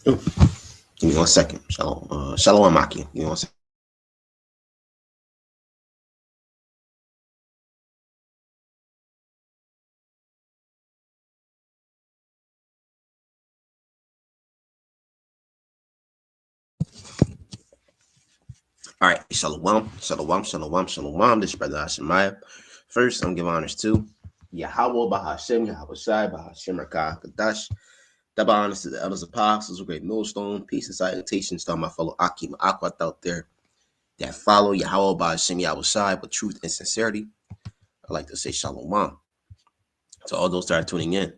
Ooh, give me 1 second. Shalom, Shalom Maki. Give me 1 second. All right, Shalom, Shalom, Shalom, Shalom. This is Brother Hashemaiah. First, I'm giving honors to Yahweh, Bahashem, Yahweh Shai, Bahashem, Rakah, Kadash. Double honors to the elders, apostles, a great millstone. Peace and salutations to all my fellow Akim Akwat out there that follow Yahweh, Bahashem, Yahweh Shai with truth and sincerity. I like to say Shalom to all those that are tuning in.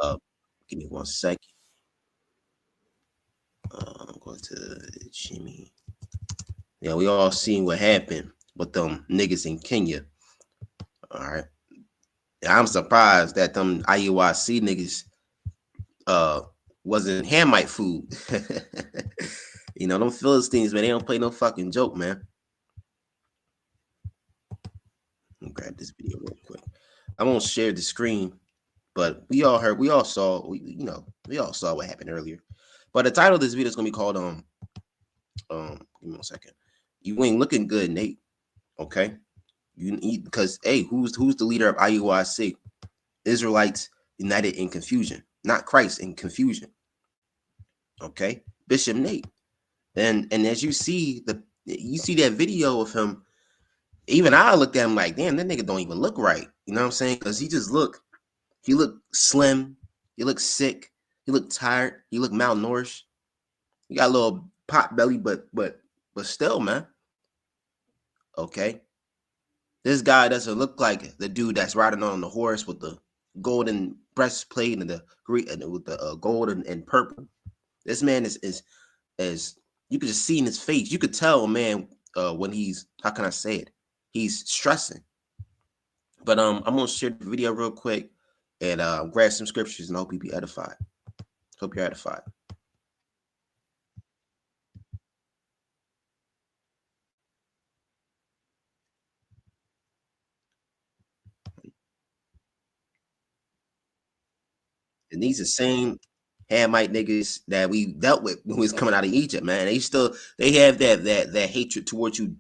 Uh, Give me 1 second. I'm going to Jimmy. Yeah, we all seen what happened with them niggas in Kenya. All right. I'm surprised that them IUIC niggas uh wasn't Hamite food. You know, them Philistines, man, they don't play no fucking joke, man. Let me grab this video real quick. I won't share the screen, but we all heard, we all saw, we all saw what happened earlier. But the title of this video is gonna be called give me 1 second. You ain't looking good, Nate. Okay. You need because hey, who's the leader of IUIC? Israelites united in confusion, not Christ in confusion. Okay, Bishop Nate, and as you see that video of him. Even I looked at him like, damn, that nigga don't even look right. You know what I'm saying? Because he looked slim, he looked sick, he looked tired, he looked malnourished. He got a little pot belly, but still, man. Okay, this guy doesn't look like the dude that's riding on the horse with the golden breastplate and the green and with the gold and purple. This man is you could just see in his face. You could tell, man, when he's how can I say it? He's stressing. But I'm gonna share the video real quick and grab some scriptures and hope you be edified. Hope you're edified. And these are the same Hamite niggas that we dealt with when we was coming out of Egypt, man. They have that hatred towards you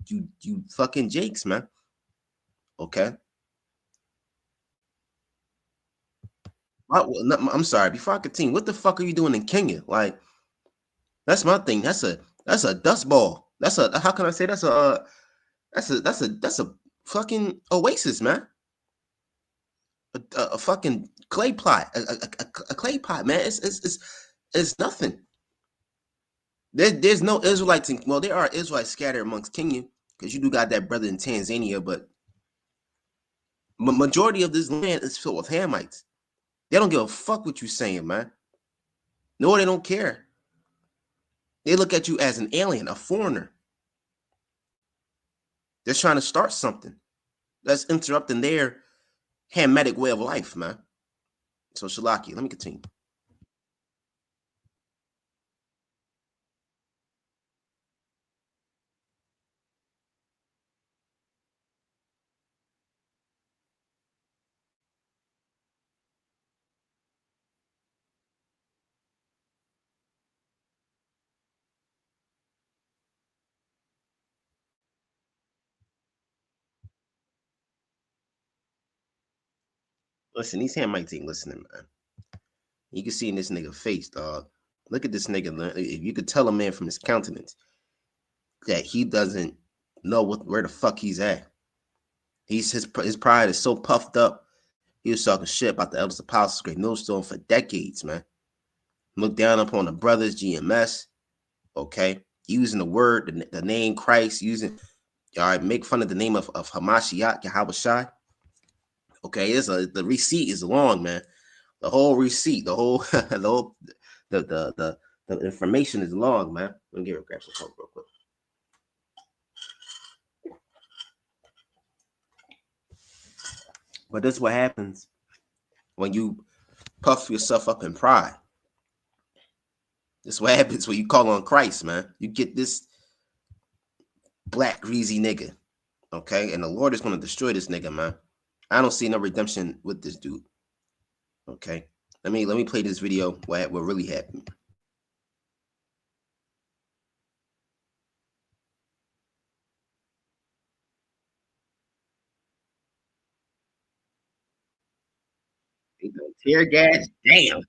fucking Jakes, man. Okay. I'm sorry. Before I continue, what the fuck are you doing in Kenya? Like, that's my thing. That's a dust ball. That's a how can I say that's a fucking oasis, man. A fucking clay pot, a clay pot, man. It's nothing. There's no Israelites in well, there are Israelites scattered amongst Kenya because you do got that brother in Tanzania, but majority of this land is filled with Hamites. They don't give a fuck what you saying, man. No, they don't care. They look at you as an alien, a foreigner. They're trying to start something that's interrupting their Hamitic way of life, man. So Shalaki, let me continue. Listen, these Hamites ain't listening, man. You can see in this nigga face, dog. Look at this nigga. If you could tell a man from his countenance that he doesn't know where the fuck he's at. His pride is so puffed up. He was talking shit about the elders apostles, great millstone for decades, man. Look down upon the brothers, GMS, okay? Using the word, the name Christ, using all right, make fun of the name of Hamashiach, Yahweh Shai. Okay, the receipt is long, man. The whole receipt, the whole the whole the information is long, man. Let me grab some coke real quick. But this is what happens when you puff yourself up in pride. This is what happens when you call on Christ, man. You get this black greasy nigga, okay? And the Lord is going to destroy this nigga, man. I don't see no redemption with this dude. Okay, let me play this video. What really happened? They go tear gas. Damn.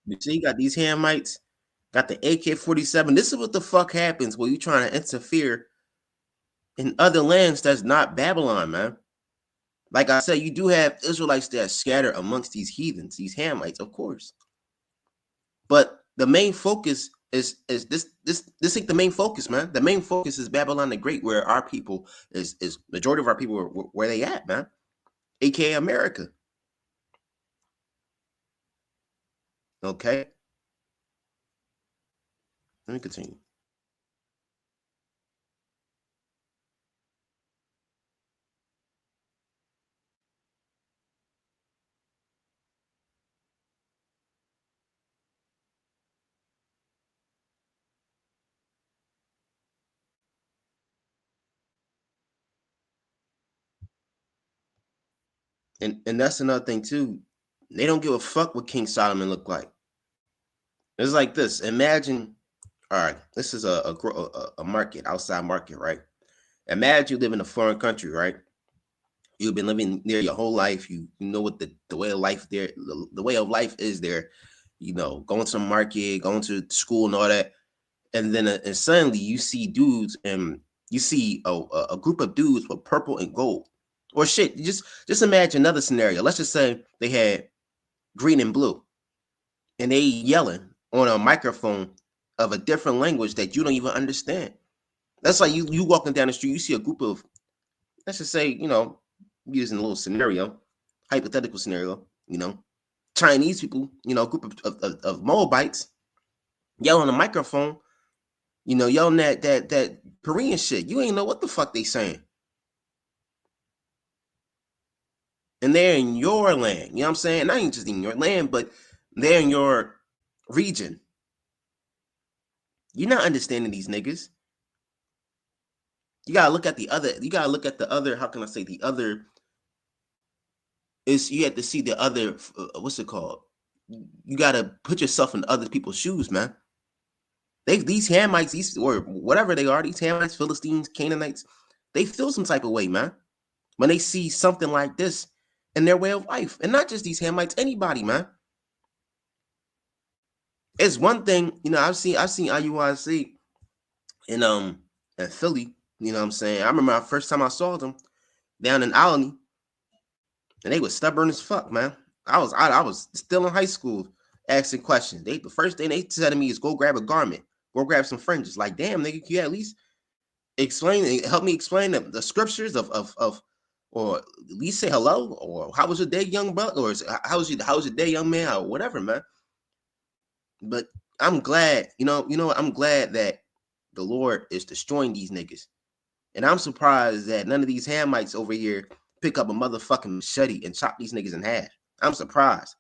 You see, you got these Hamites, got the AK-47. This is what the fuck happens when you trying to interfere in other lands that's not Babylon, man. Like I said, you do have Israelites that are scattered amongst these heathens, these Hamites, of course. But the main focus is this ain't the main focus, man. The main focus is Babylon the Great, where our people is majority of our people are where they at, man. AKA America. Okay. Let me continue. And that's another thing too. They don't give a fuck what King Solomon looked like. It's like this. Imagine, all right, this is a market, outside market, right? Imagine you live in a foreign country, right? You've been living there your whole life. You know what the way of life there, the way of life is there. You know, going to the market, going to school, and all that. And then and suddenly you see dudes, and you see a group of dudes with purple and gold, or shit. Just imagine another scenario. Let's just say they had green and blue, and they yelling on a microphone of a different language that you don't even understand. That's like you walking down the street, you see a group of, let's just say, using a little scenario, hypothetical scenario, Chinese people, a group of Moabites yelling on a microphone, yelling that Korean shit. You ain't know what the fuck they saying. And they're in your land. You know what I'm saying? Not even just in your land, but they're in your region. You're not understanding these niggas. You gotta look at the other. You gotta look at the other. How can I say the other? Is you have to see the other. What's it called? You gotta put yourself in other people's shoes, man. These Hamites, these or whatever they are, these Hamites, Philistines, Canaanites, they feel some type of way, man, when they see something like this in their way of life, and not just these Hamites, anybody, man. It's one thing, I've seen IUIC in Philly. You know what I'm saying? I remember the first time I saw them down in Albany, and they was stubborn as fuck, man. I was still in high school asking questions. The first thing they said to me is go grab a garment, go grab some fringes. Like, damn, nigga, can you at least help me explain the scriptures of or at least say hello, or how was your day, young buck, or how was your day, young man, or whatever, man. But I'm glad, I'm glad that the Lord is destroying these niggas. And I'm surprised that none of these Hamites over here pick up a motherfucking machete and chop these niggas in half. I'm surprised.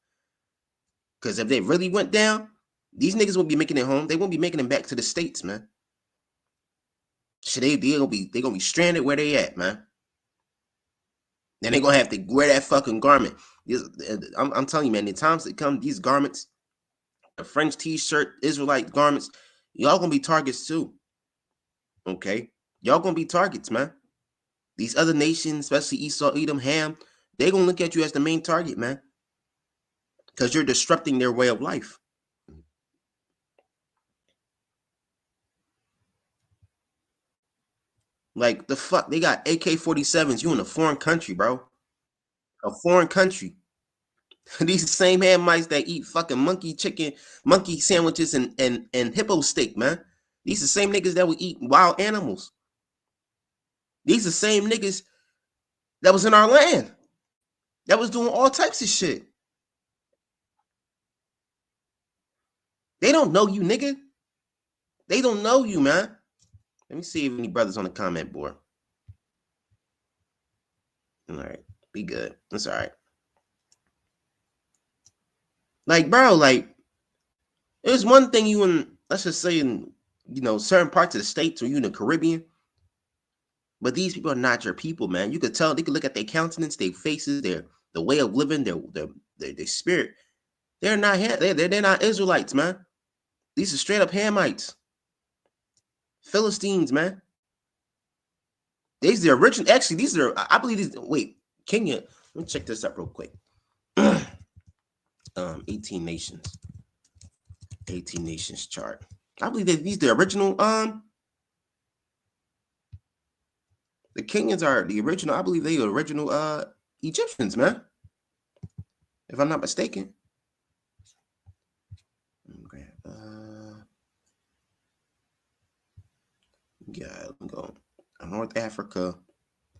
Because if they really went down, these niggas won't be making it home. They won't be making it back to the States, man. Shit, they gonna be stranded where they at, man. Then they gonna have to wear that fucking garment. I'm telling you, man, the times that come, these garments, the French t-shirt, Israelite garments, y'all gonna be targets too. Okay? Y'all gonna be targets, man. These other nations, especially Esau, Edom, Ham, they gonna look at you as the main target, man. Because you're disrupting their way of life. Like, the fuck? They got AK-47s. You in a foreign country, bro. A foreign country. These same Hamites that eat fucking monkey sandwiches and hippo steak, man. These the same niggas that would eat wild animals. These the same niggas that was in our land, that was doing all types of shit. They don't know you, nigga. They don't know you, man. Let me see if any brothers on the comment board. All right, be good. That's all right. Like, bro, like, it was one thing you in, let's just say, in, certain parts of the States or you in the Caribbean, but these people are not your people, man. You could tell, they could look at their countenance, their faces, the way of living, their spirit. They're not, they're not Israelites, man. These are straight up Hamites. Philistines, man. These are the original, actually, these are, I believe these, wait, Kenya, let me check this up real quick. 18 nations. 18 nations chart. I believe that these the original, the Kenyans are the original, I believe they are original Egyptians, man. If I'm not mistaken. Yeah, let me go. North Africa,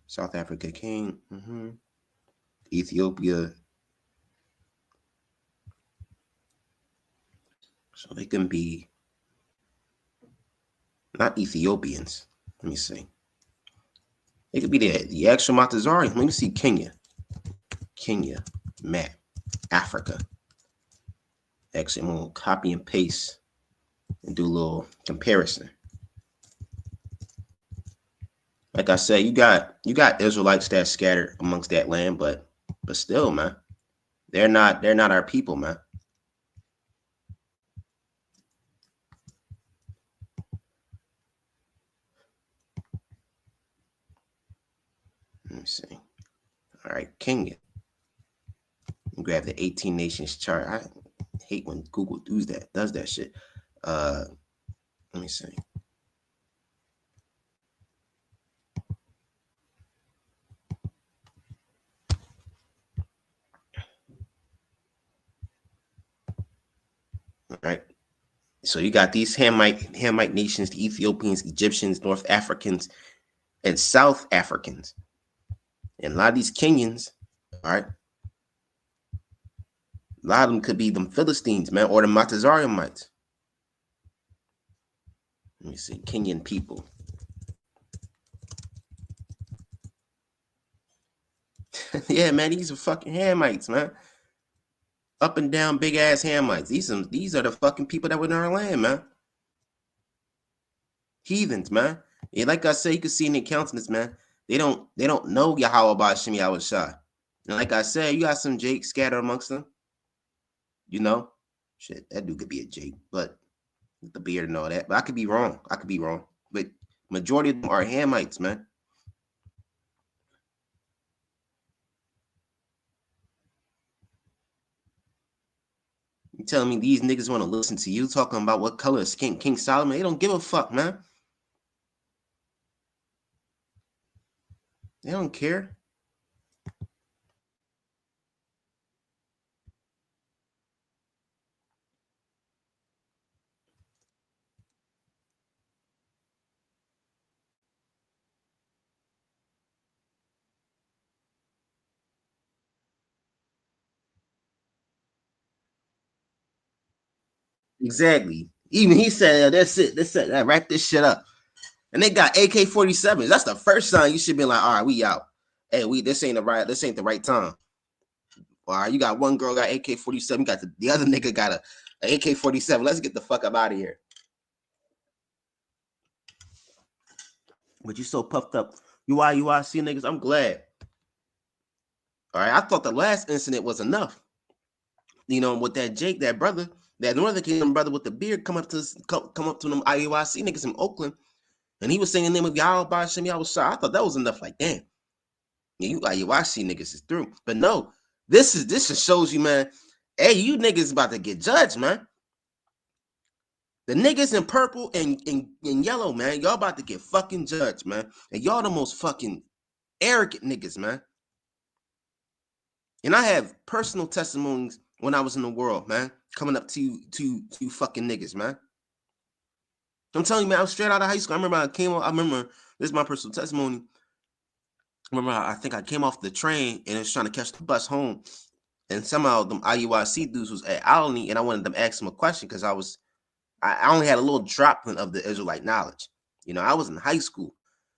South Africa, King, Ethiopia. So they can be not Ethiopians. Let me see. It could be the actual Matazari. Let me see Kenya. Kenya map, Africa. Actually, I'm gonna copy and paste and do a little comparison. Like I said, you got Israelites that scattered amongst that land, but still, man, they're not our people, man. Let me see. All right, Kenya. Grab the 18 nations chart. I hate when Google does that shit. Let me see. All right. So you got these Hamite nations, the Ethiopians, Egyptians, North Africans, and South Africans. And a lot of these Kenyans, all right, a lot of them could be them Philistines, man, or the Matazariamites. Let me see, Kenyan people. Yeah, man, these are fucking Hamites, man. Up and down, big ass Hamites. These are the fucking people that were in our land, man. Heathens, man. Yeah, like I said, you can see in the countenance, man. They don't know Yahweh Bashim Yahweh Shai. And like I said, you got some Jake scattered amongst them. You know, shit, that dude could be a Jake, but the beard and all that. But I could be wrong. But majority of them are Hamites, man. You telling me these niggas want to listen to you talking about what color is King Solomon? They don't give a fuck, man. They don't care. Exactly. Even he said, that's it. That's it. Wrap this shit up. And they got AK-47s. That's the first sign you should be like, all right, we out. Hey, this ain't the right time. All right, you got one girl got AK-47, got the other nigga got a AK-47. Let's get the fuck up out of here. But you so puffed up. You see niggas. I'm glad. All right, I thought the last incident was enough. You know, with that Jake, that brother, that Northern Kingdom brother with the beard, come up to them IUIC niggas in Oakland, and he was saying the name of Yahweh Bashim Yahweh Shai. I thought that was enough. Like, damn, yeah, you IUIC niggas is through. But no, this just shows you, man. Hey, you niggas about to get judged, man. The niggas in purple and yellow, man, y'all about to get fucking judged, man. And y'all the most fucking arrogant niggas, man. And I have personal testimonies when I was in the world, man, coming up to you fucking niggas, man. I'm telling you, man, I was straight out of high school. I remember this is my personal testimony. I think I came off the train and I was trying to catch the bus home. And somehow them IUIC dudes was at Alany, and I wanted them to ask them a question because I only had a little droplet of the Israelite knowledge. I was in high school.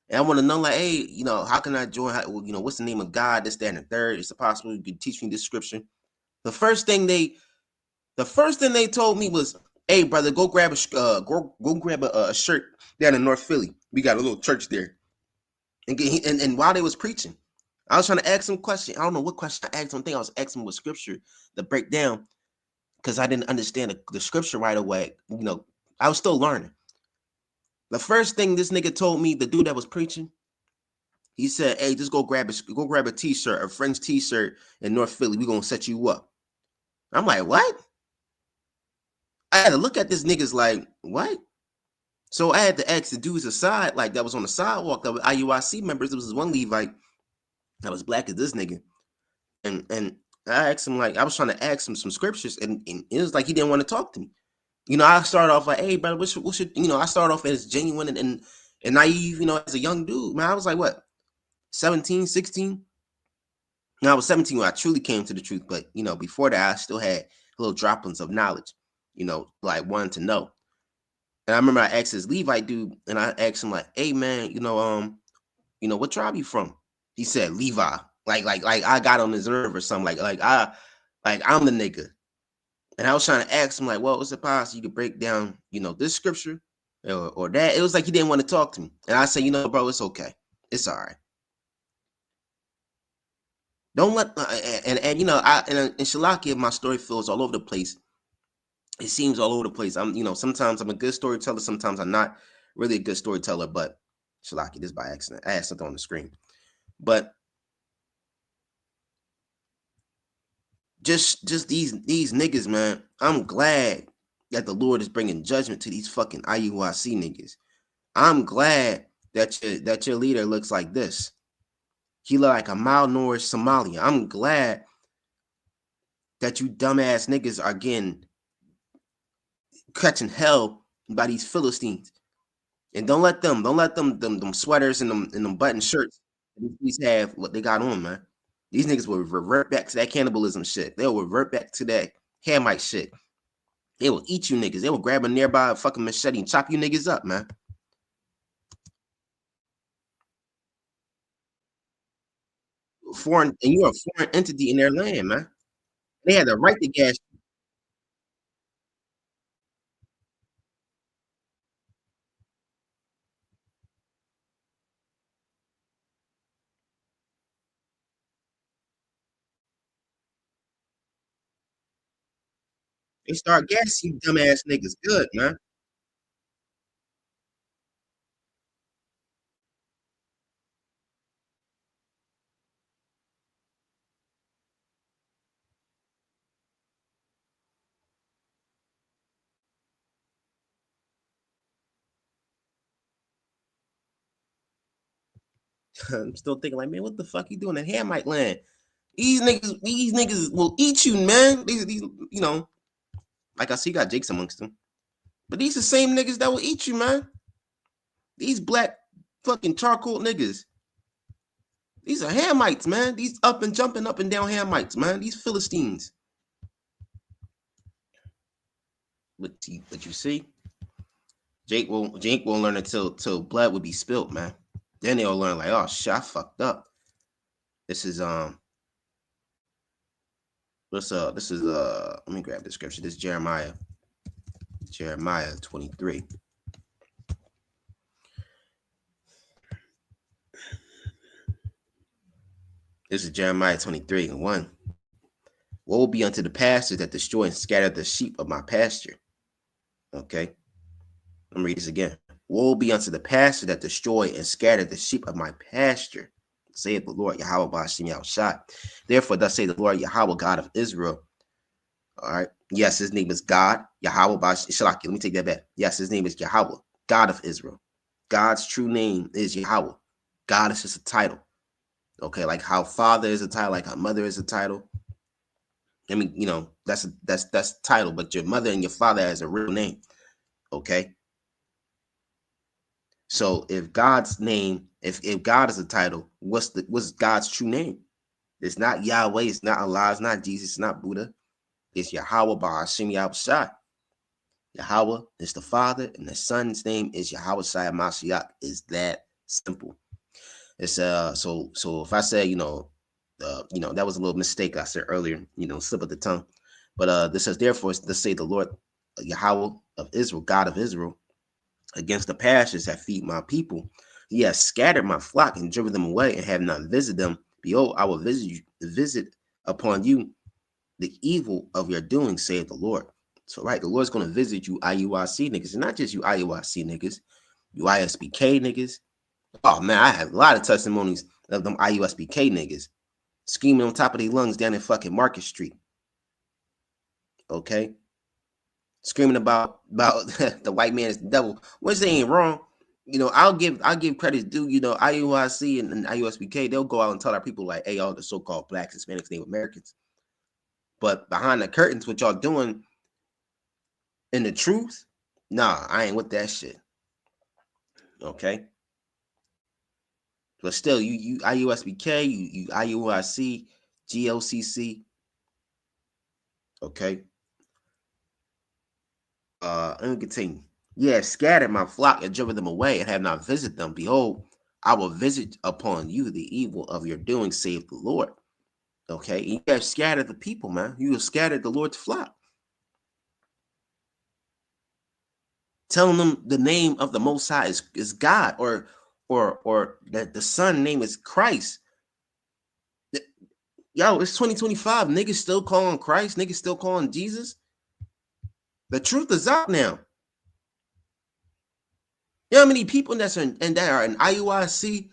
And I want to know, like, hey, how can I join? What's the name of God? This, that, and the third. Is it possible you could teach me this scripture? The first thing they told me was, "Hey, brother, go grab a shirt down in North Philly. We got a little church there." And while they was preaching, I was trying to ask them question. I don't know what question I asked them. I think I was asking them what scripture to break down because I didn't understand the scripture right away. I was still learning. The first thing this nigga told me, the dude that was preaching, he said, "Hey, just go grab a t-shirt, a French t-shirt in North Philly. We gonna set you up." I'm like, what? I had to look at this niggas like, what? So I had to ask the dudes aside, like that was on the sidewalk, that was IUIC members. There was one Levite that was black as this nigga. And I asked him, like, I was trying to ask him some scriptures, and it was like he didn't want to talk to me. I started off like, "Hey, brother, what's your," I started off as genuine and naive, as a young dude. Man, I was like, what, 17, 16? No, I was 17 when I truly came to the truth. But, before that, I still had little droplings of knowledge, like wanting to know. And I remember I asked this Levite dude, and I asked him, like, "Hey, man, what tribe you from?" He said, "Levi." Like I got on his nerve or something. I'm the nigga. And I was trying to ask him, like, "Well, what's it possible you could break down, this scripture or that?" It was like he didn't want to talk to me. And I said, "Bro, it's okay. It's all right. Don't let and Shalaki, my story feels all over the place. It seems all over the place. Sometimes I'm a good storyteller, sometimes I'm not really a good storyteller, but Shalaki, this by accident. I had something on the screen. But just these niggas, man. I'm glad that the Lord is bringing judgment to these fucking IUIC niggas. I'm glad that your leader looks like this. He look like a malnourished Somalian. I'm glad that you dumbass niggas are getting catching hell by these Philistines. And don't let them sweaters and them button shirts these have what they got on, man. These niggas will revert back to that cannibalism shit. They'll revert back to that Hamite shit. They will eat you niggas. They will grab a nearby fucking machete and chop you niggas up, man. Foreign, and you're a foreign entity in their land, man. They had the right to gas. They start gassing you dumbass niggas good, man. I'm still thinking like, man, what the fuck you doing in Hamite land? These niggas will eat you, man. These, like I see, you got Jakes amongst them, but these the same niggas that will eat you, man. These black fucking charcoal niggas. These are Hamites, man. These up and jumping up and down Hamites, man. These Philistines. But you see, Jake won't learn until blood would be spilt, man. Then they'll learn like, oh shit, I fucked up. This is let me grab the scripture. This is Jeremiah 23. This is Jeremiah 23 and 1. Woe be unto the pastors that destroy and scatter the sheep of my pasture. Okay. Let me read this again. Woe be unto the pastor that destroy and scatter the sheep of my pasture, saith the Lord Yahweh Ba'ashem Yahushua. Therefore, thus say the Lord Yahweh, God of Israel. All right. Yes, his name is God, Yahweh Ba'ashem. Shalaki, let me take that back. Yes, his name is Yahweh, God of Israel. God's true name is Yahweh. God is just a title. Okay, like how father is a title, like how mother is a title. I mean, that's a title, but your mother and your father has a real name. Okay. So if God's name, if God is a title, what's God's true name? It's not Yahweh, it's not Allah, it's not Jesus, it's not Buddha. It's Yahweh Ba'ashem Yahushua. Yahweh is the Father, and the Son's name is Yahweh Shai Mashiach. Is that simple? It's so if I say, that was a little mistake I said earlier, slip of the tongue. But this says, therefore, let's say the Lord Yahweh of Israel, God of Israel, against the pastures that feed my people. He has scattered my flock and driven them away, and have not visited them. Behold, I will visit upon you the evil of your doing, saith the Lord. So, right, the Lord's going to visit you IUIC niggas, and not just you IUIC niggas, you ISBK niggas. Oh, man, I have a lot of testimonies of them IUSBK niggas screaming on top of their lungs down in fucking Market Street. Okay? Screaming about the white man is the devil, which they ain't wrong. I'll give credit due. IUIC and IUSBK, they'll go out and tell our people like, hey, all the so-called blacks, Hispanics, Native Americans. But behind the curtains, what y'all doing in the truth, nah, I ain't with that shit. Okay? But still, you IUSBK, you IUIC, GOCC, okay? Let me continue. Yeah, scattered my flock and driven them away, and have not visited them. Behold, I will visit upon you the evil of your doing, save the Lord. Okay, you have scattered the people, man. You have scattered the Lord's flock, telling them the name of the Most High is God, or that the Son name is Christ. Yo, it's 2025. Niggas still calling Christ. Niggas still calling Jesus. The truth is out now. You know how many people that are in IUIC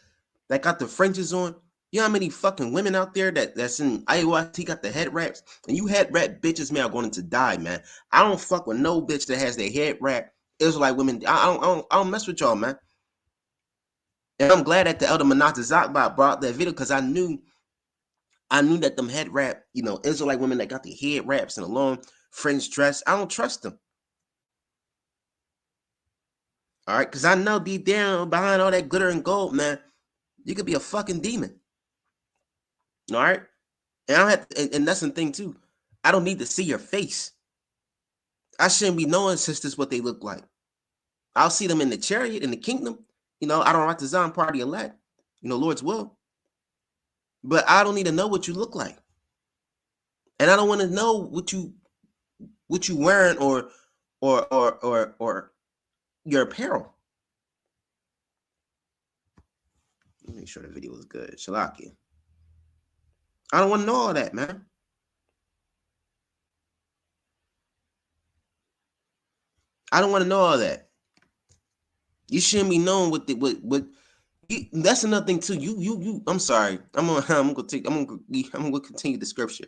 that got the fringes on? You know how many fucking women out there that's in IUIC got the head wraps? And you head wrap bitches, man, are going to die, man. I don't fuck with no bitch that has their head wrap. Israelite women, I don't mess with y'all, man. And I'm glad that the Elder Manata Zakba brought that video, because I knew that them head wrap, Israelite women that got the head wraps and a long fringe dress, I don't trust them. All right, because I know deep down behind all that glitter and gold, man, you could be a fucking demon. All right, and I don't have to, and that's the thing too. I don't need to see your face. I shouldn't be knowing sisters what they look like. I'll see them in the chariot in the kingdom. I don't write the Zion party elect. Lord's will. But I don't need to know what you look like, and I don't want to know what you wearing or your apparel. Let me make sure the video is good. Shalaki. I don't want to know all that, man. I don't want to know all that. You shouldn't be knowing what that's another thing too. You. I'm sorry. I'm gonna continue the scripture,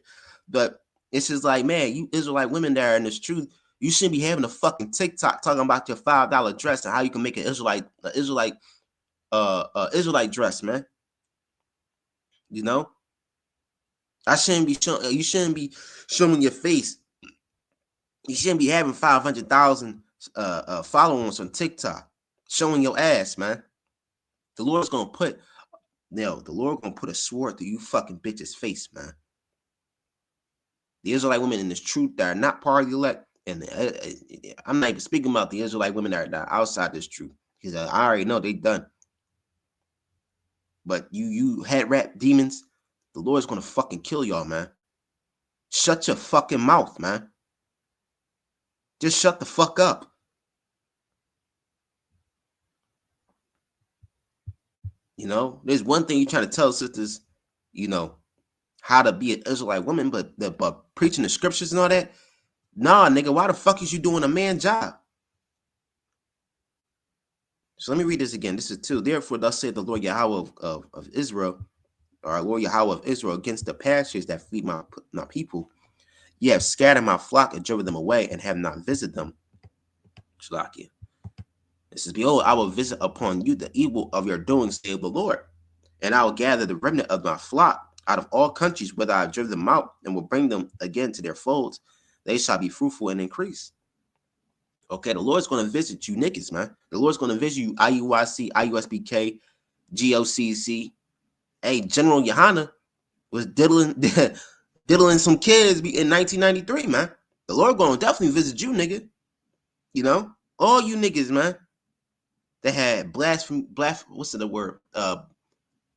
but it's just like, man, you Israelite women there in this truth. You shouldn't be having a fucking TikTok talking about your $5 dress and how you can make an Israelite dress, man. I shouldn't be showing. You shouldn't be showing your face. You shouldn't be having 500,000 followers on TikTok, showing your ass, man. The Lord's gonna put a sword through you fucking bitch's face, man. The Israelite women in this truth that are not part of the elect, and I'm not even speaking about the Israelite women that are outside this truth, because I already know they done. But you head wrap demons, the Lord's gonna fucking kill y'all, man. Shut your fucking mouth, man. Just shut the fuck up. There's one thing you're trying to tell sisters, how to be an Israelite woman, but preaching the scriptures and all that, nah, nigga, why the fuck is you doing a man job? So let me read this again. This is 2. Therefore, thus saith the Lord Yahweh of Israel, or Lord Yahweh of Israel, against the pastures that feed my people. Ye have scattered my flock and driven them away, and have not visited them. Shalaki. This is, behold, I will visit upon you the evil of your doing, saith the Lord. And I will gather the remnant of my flock out of all countries, whether I have driven them out, and will bring them again to their folds. They shall be fruitful and increase. Okay, the Lord's going to visit you niggas, man. The Lord's going to visit you IUIC, IUSBK, GOCC. Hey, General Yohana was diddling some kids in 1993, man. The Lord going to definitely visit you, nigga. You know, all you niggas, man, that had what's the word?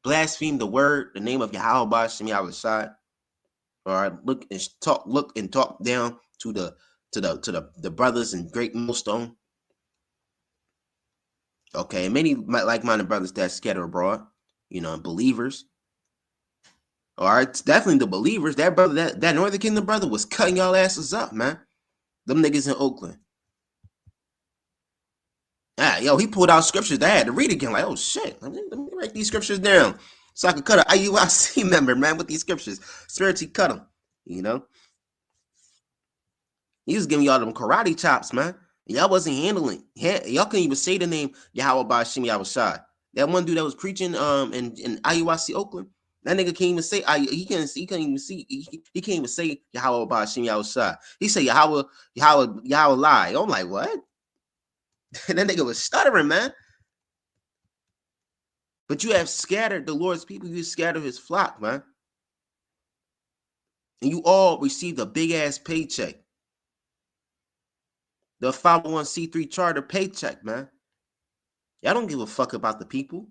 Blaspheme the word, the name of Yahweh Bashim Yahushai. All right, look and talk down to the brothers in Great Millstone. Okay, many like-minded brothers that scatter abroad, you know, believers. All right, it's definitely the believers. That brother, that Northern Kingdom brother was cutting y'all asses up, man. Them niggas in Oakland. Ah, yo, he pulled out scriptures that I had to read again. Like, oh shit, let me write these scriptures down so I could cut an IUIC member, man, with these scriptures. Spiritually cut them, you know. He was giving y'all them karate chops, man. Y'all wasn't handling. Y'all couldn't even say the name Yahweh Bashim Yahushai. That one dude that was preaching in IUIC Oakland. That nigga can't even say he can't even see he can't even say Yahweh Bashim Yahushai. He said Yahweh lie. I'm like, what? That nigga was stuttering, man. But you have scattered the Lord's people. You scattered his flock, man. And you all received a big ass paycheck. The 501c3 charter paycheck, man. Y'all don't give a fuck about the people.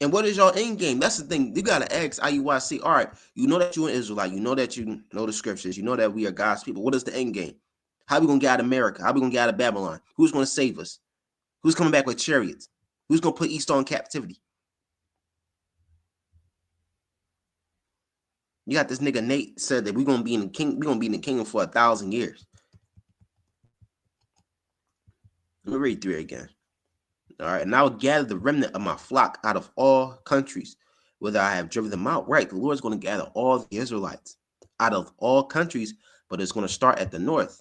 And what is your end game? That's the thing. You gotta ask IUIC. All right, you know that you're an Israelite. You know that you know the scriptures. You know that we are God's people. What is the end game? How are we gonna get out of America? How are we gonna get out of Babylon? Who's gonna save us? Who's coming back with chariots? Who's gonna put Esau in captivity? You got this nigga Nate said that we're gonna be in the kingdom for 1,000 years. Let me read through it again. All right, and I will gather the remnant of my flock out of all countries, whether I have driven them out. Right, the Lord's going to gather all the Israelites out of all countries, but it's going to start at the north.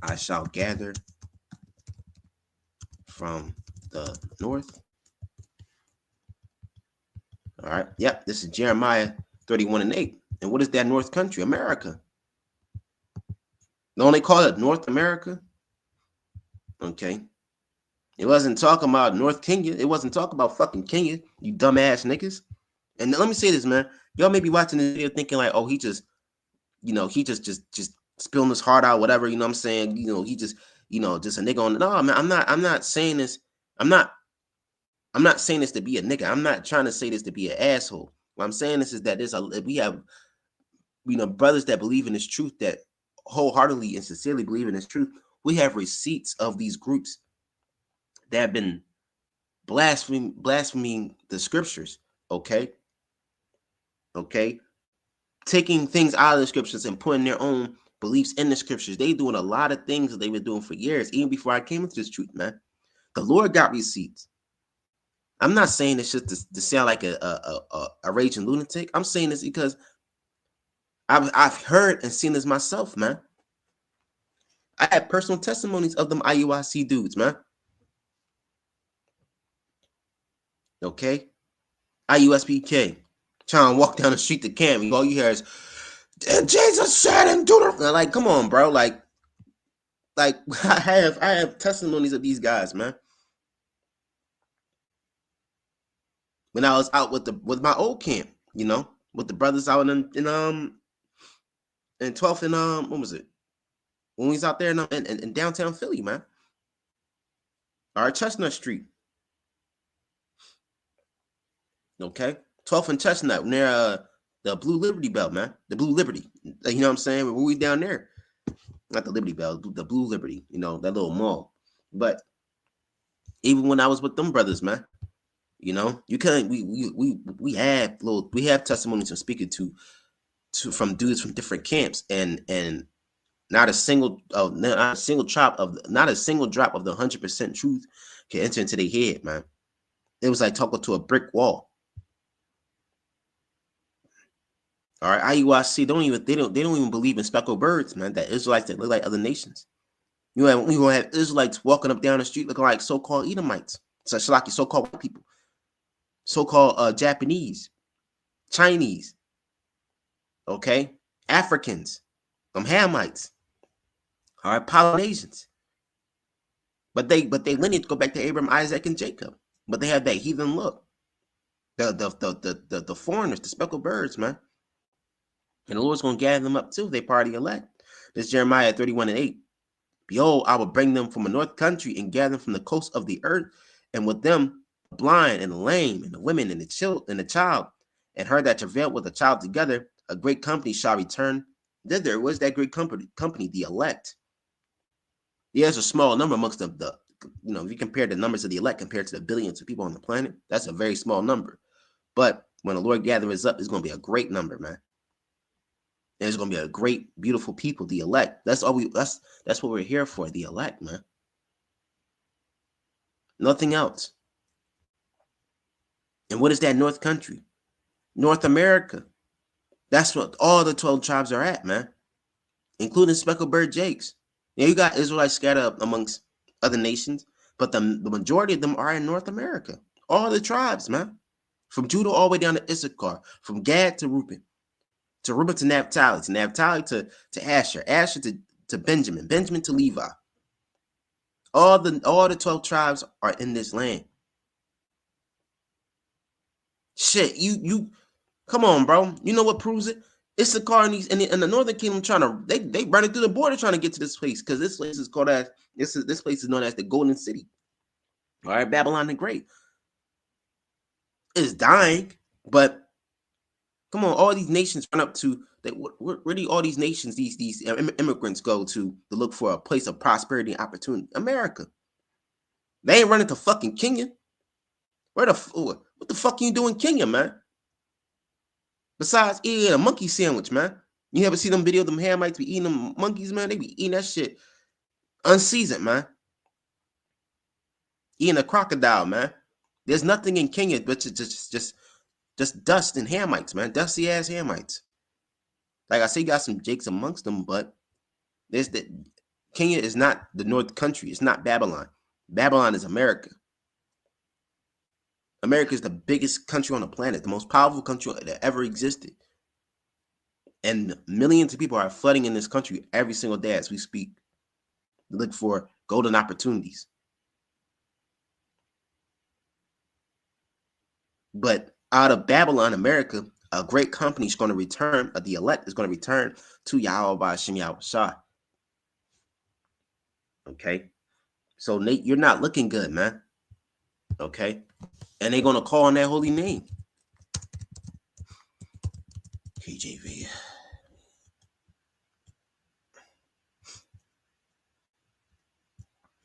I shall gather from the north. All right, yep, this is Jeremiah 31:8. And what is that north country? America. Don't they call it North America? Okay. It wasn't talking about North Kenya. It wasn't talking about fucking Kenya, you dumbass niggas. And let me say this, man. Y'all may be watching this video thinking like, oh, he just spilling his heart out, whatever, you know what I'm saying? You know, he just a nigga on. No, man, I'm not saying this. I'm not saying this to be a nigga. I'm not trying to say this to be an asshole. What I'm saying this is that we have, brothers that believe in this truth, that wholeheartedly and sincerely believe in this truth. We have receipts of these groups that have been blaspheming the scriptures. Okay. Taking things out of the scriptures and putting their own beliefs in the scriptures. They doing a lot of things that they've been doing for years, even before I came into this truth, man. The Lord got receipts. I'm not saying this just to sound like a raging lunatic. I'm saying this because I've heard and seen this myself, man. I have personal testimonies of them IUIC dudes, man. Okay, IUSPK trying to walk down the street to camp. All you hear is, Jesus said and do the, like, come on, bro. Like I have testimonies of these guys, man. When I was out with my old camp, with the brothers out in 12th and what was it? When we was out there in downtown Philly, man. All right, Chestnut Street. Okay, 12th and Chestnut near the Blue Liberty Belt, man. The Blue Liberty. You know what I'm saying? When we down there. Not the Liberty Belt, the Blue Liberty, that little mall. But even when I was with them brothers, man, you couldn't. We have testimonies I'm speaking to from dudes from different camps, and not a single drop of the 100% truth can enter into their head, man. It was like talking to a brick wall. All right, IUIC they don't even believe in speckled birds, man. That Israelites that look like other nations. We gonna have Israelites walking up down the street looking like so-called Edomites, so-called white people, so-called Japanese, Chinese, okay, Africans, Hamites, all right, Polynesians. But they lineage go back to Abraham, Isaac, and Jacob. But they have that heathen look. The foreigners, the speckled birds, man. And the Lord's gonna gather them up too. They part of the elect. This Jeremiah 31:8. Behold, I will bring them from a north country and gather them from the coast of the earth, and with them the blind and the lame and the women and the child, and her that travailed with a child together. A great company shall return thither. What's that great company? The elect. Yeah, there's a small number amongst the if you compare the numbers of the elect compared to the billions of people on the planet, that's a very small number. But when the Lord gathers up, it's going to be a great number, man. And it's going to be a great, beautiful people, the elect. That's what we're here for, the elect, man. Nothing else. And what is that North country? North America. That's what all the 12 tribes are at, man, including Speckled Bird Jakes. Yeah, you got Israelites scattered amongst other nations, but the majority of them are in North America. All the tribes, man, from Judah all the way down to Issachar, from Gad to Reuben to Naphtali to Asher, Asher to Benjamin, Benjamin to Levi. All the 12 tribes are in this land. Shit, you come on, bro. You know what proves it? Issachar and the Northern Kingdom they running through the border trying to get to this place, because this place is called this place is known as the Golden City. All right, Babylon the Great is dying, but come on, all these nations run up to where do all these nations, these immigrants go to look for a place of prosperity and opportunity? America. They ain't running to fucking Kenya. What the fuck you doing in Kenya, man? Besides eating a monkey sandwich, man. You ever see them videos of them Hamites be eating them monkeys, man? They be eating that shit unseasoned, man. Eating a crocodile, man. There's nothing in Kenya but just dust and Hamites, man. Dusty ass Hamites. Like I say, you got some Jakes amongst them, but Kenya is not the North country. It's not Babylon. Babylon is America. America is the biggest country on the planet, the most powerful country that ever existed. And millions of people are flooding in this country every single day as we speak. Look for golden opportunities. But out of Babylon, America, a great company is going to return, the elect is going to return to Yahweh by Hashem Yahweh Shah. Okay? So, Nate, you're not looking good, man. Okay? And they're going to call on that holy name. KJV.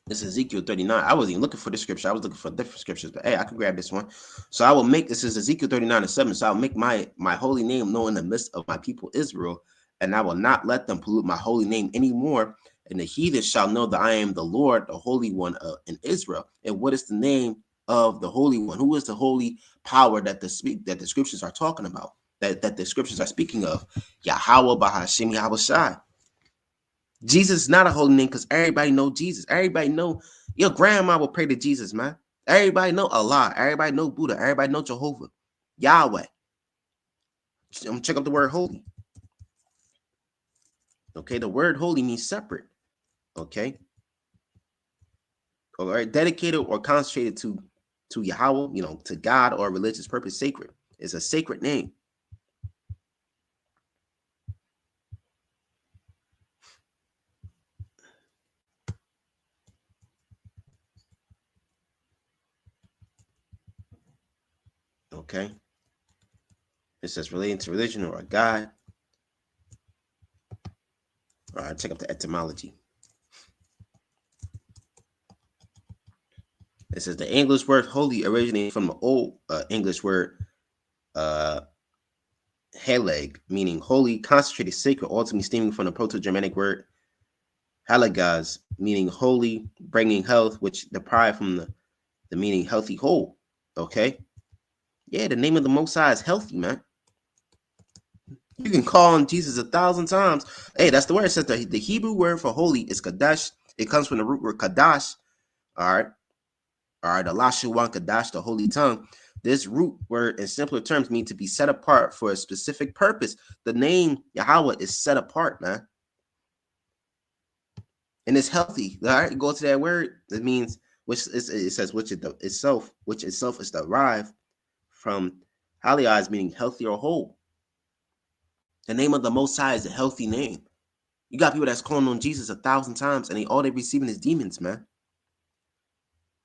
This is Ezekiel 39. I wasn't even looking for this scripture. I was looking for different scriptures, but hey, I can grab this one. So I will make, this is Ezekiel 39:7. So I'll make my holy name known in the midst of my people Israel, and I will not let them pollute my holy name anymore. And the heathen shall know that I am the Lord, the Holy One in Israel. And what is the name of the Holy One? Who is the holy power that the scriptures are talking about? That the scriptures are speaking of? Yahweh Bahashim Yahweh Shai. Jesus is not a holy name because everybody know Jesus. Everybody know your grandma will pray to Jesus, man. Everybody know Allah. Everybody know Buddha. Everybody know Jehovah. Yahweh. I'm gonna check out the word holy. Okay, the word holy means separate. Okay. All right, dedicated or consecrated to Yahweh, to God or religious purpose, sacred. It's a sacred name. Okay. It says relating to religion or a God. All right, check out the etymology. It says the English word holy originated from the old English word heleg, meaning holy, consecrated, sacred, ultimately stemming from the Proto-Germanic word halagaz, meaning holy, bringing health, which derived from the meaning healthy whole. Okay. Yeah, the name of the Most High is healthy, man. You can call on Jesus 1,000 times. Hey, that's the word. It says the Hebrew word for holy is Kadash. It comes from the root word Kadash. All right. The Lashuwan Kadash, the holy tongue. This root word in simpler terms means to be set apart for a specific purpose. The name Yahweh is set apart, man. And it's healthy. All right, go to that word. It means, it says, which itself is derived from haliaz, meaning healthy or whole. The name of the Most High is a healthy name. You got people that's calling on Jesus 1,000 times and all they receiving is demons, man.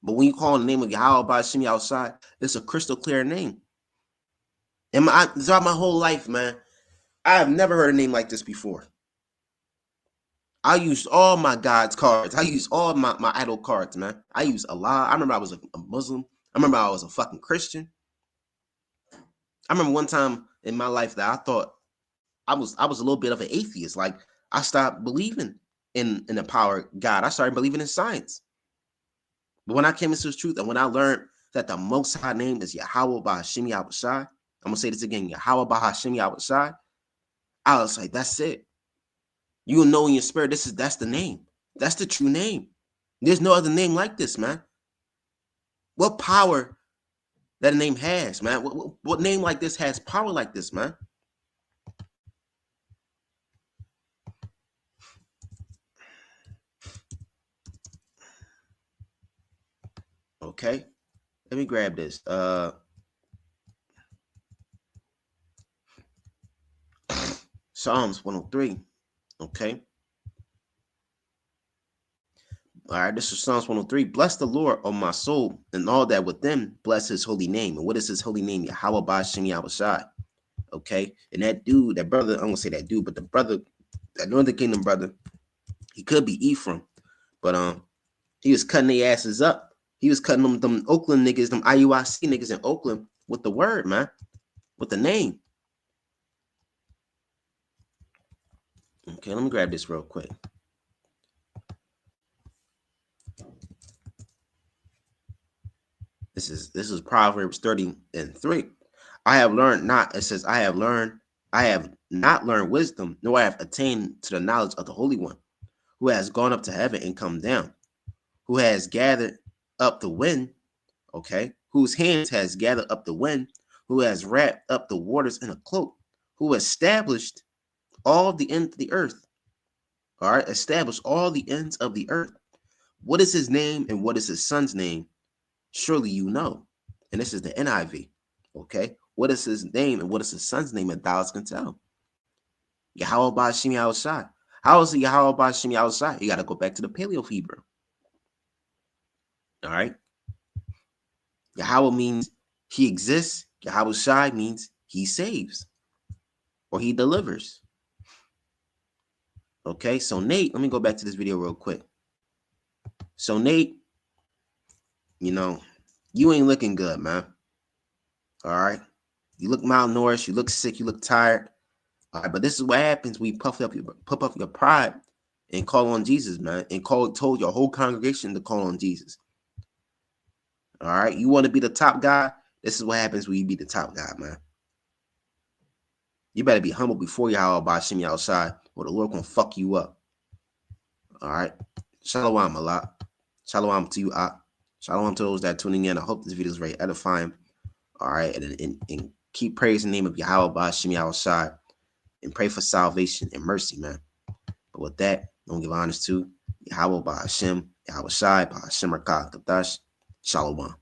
But when you call on the name of Yahweh by Shimi outside, it's a crystal clear name. And throughout my whole life, man, I have never heard a name like this before. I used all my God's cards. I used all my idol cards, man. I used Allah. I remember I was a Muslim. I remember I was a fucking Christian. I remember one time in my life that I thought I was a little bit of an atheist. Like I stopped believing in the power of God. I started believing in science. But when I came into the truth and when I learned that the Most High name is Yahweh by Hashem Yahushai, I'm gonna say this again, Yahweh by Hashem Yahushai, I was like, that's it. You will know in your spirit, that's the name. That's the true name. There's no other name like this, man. What power that name has, man? What name like this has power like this, man? Okay, let me grab this. Psalms 103. Okay. All right, this is Psalms 103. Bless the Lord, O my soul, and all that within, bless his holy name. And what is his holy name? Yahweh Ba'ashem Yahushai. Okay. And that dude, that brother, I'm gonna say that dude, but the brother, that Northern Kingdom brother, he could be Ephraim, but he was cutting their asses up. He was cutting them Oakland niggas, them IUIC niggas in Oakland with the word, man, with the name. Okay, let me grab this real quick. This is Proverbs 30:3. I have learned not, it says, I have not learned wisdom, nor I have attained to the knowledge of the Holy One, who has gone up to heaven and come down, who has gathered up the wind, okay, whose hands has gathered up the wind, who has wrapped up the waters in a cloak, who established all the ends of the earth. All right, established all the ends of the earth. What is his name and what is his son's name? Surely you know. And this is the NIV. Okay. What is his name and what is his son's name? And thou can tell. Yahweh Ba'ashem Yahushai. How is it Yahweh Ba'ashem Yahushai? You got to go back to the Paleo Hebrew. All right. Yahweh means he exists. Yahushai means he saves or he delivers. Okay. So Nate, let me go back to this video real quick. So Nate, you know, you ain't looking good, man. All right. You look malnourished. You look sick. You look tired. All right. But this is what happens when you puff up your pride and call on Jesus, man. And told your whole congregation to call on Jesus. All right. You want to be the top guy? This is what happens when you be the top guy, man. You better be humble before Yahweh Ba'ashem Yahushai, or the Lord gonna fuck you up. All right. Shalom a lot. Shalom to you, Shalom to those that are tuning in. I hope this video is very edifying. All right. And keep praising the name of Yahweh Ba'ashem Yahushai and pray for salvation and mercy, man. But with that, I'm gonna give honors to Yahweh Ba'ashem Yahushai Ba'ashem Rakah Kadash. Shalom.